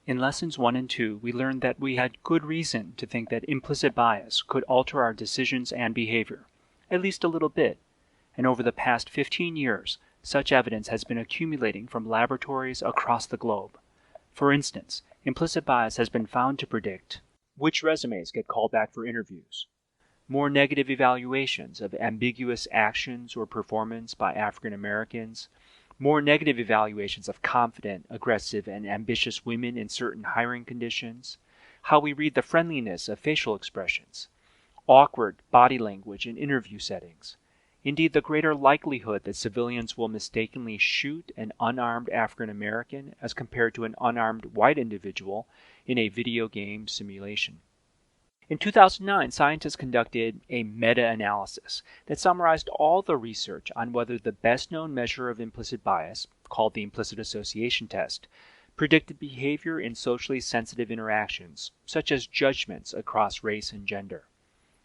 In lessons 1 and 2, we learned that we had good reason to think that implicit bias could alter our decisions and behavior, at least a little bit, and over the past 15 years, such evidence has been accumulating from laboratories across the globe. For instance, implicit bias has been found to predict which resumes get called back for interviews, more negative evaluations of ambiguous actions or performance by African Americans, more negative evaluations of confident, aggressive, and ambitious women in certain hiring conditions, how we read the friendliness of facial expressions, awkward body language in interview settings, indeed the greater likelihood that civilians will mistakenly shoot an unarmed African American as compared to an unarmed white individual in a video game simulation. In 2009, scientists conducted a meta-analysis that summarized all the research on whether the best-known measure of implicit bias, called the implicit association test, predicted behavior in socially sensitive interactions, such as judgments across race and gender.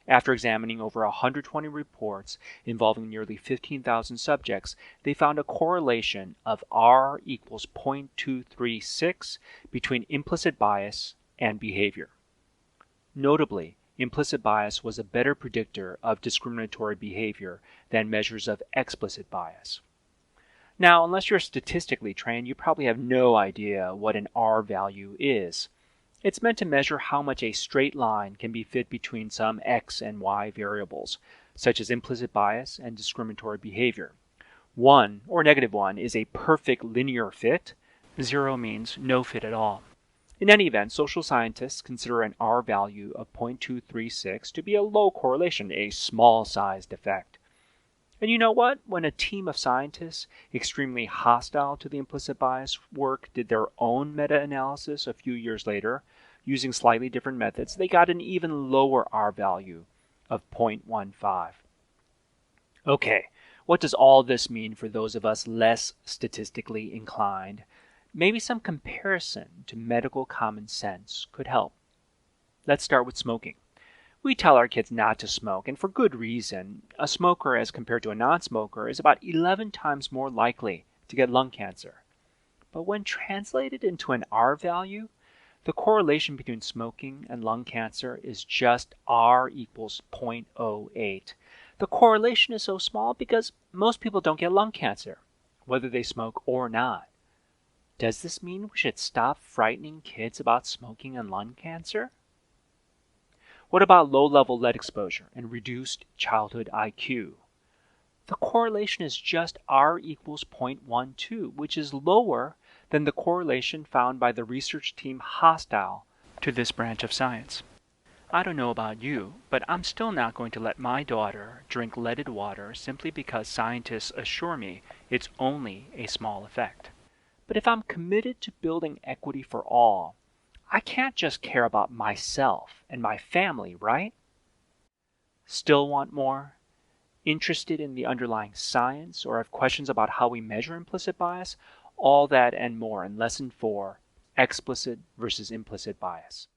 After examining over 120 reports involving nearly 15,000 subjects, they found a correlation of R equals 0.236 between implicit bias and behavior. Notably, implicit bias was a better predictor of discriminatory behavior than measures of explicit bias. Now, unless you're statistically trained, you probably have no idea what an R value is. It's meant to measure how much a straight line can be fit between some X and Y variables, such as implicit bias and discriminatory behavior. 1, or -1, is a perfect linear fit. 0 means no fit at all. In any event, social scientists consider an R value of 0.236 to be a low correlation, a small-sized effect. And you know what? When a team of scientists extremely hostile to the implicit bias work did their own meta-analysis a few years later, using slightly different methods, they got an even lower R value of 0.15. Okay, what does all this mean for those of us less statistically inclined? Maybe some comparison to medical common sense could help. Let's start with smoking. We tell our kids not to smoke, and for good reason. A smoker as compared to a non-smoker is about 11 times more likely to get lung cancer. But when translated into an R value, the correlation between smoking and lung cancer is just R equals 0.08. The correlation is so small because most people don't get lung cancer, whether they smoke or not. Does this mean we should stop frightening kids about smoking and lung cancer? What about low-level lead exposure and reduced childhood IQ? The correlation is just R equals 0.12, which is lower than the correlation found by the research team hostile to this branch of science. I don't know about you, but I'm still not going to let my daughter drink leaded water simply because scientists assure me it's only a small effect. But if I'm committed to building equity for all, I can't just care about myself and my family, right? Still want more? Interested in the underlying science or have questions about how we measure implicit bias? All that and more in Lesson 4, Explicit versus Implicit Bias.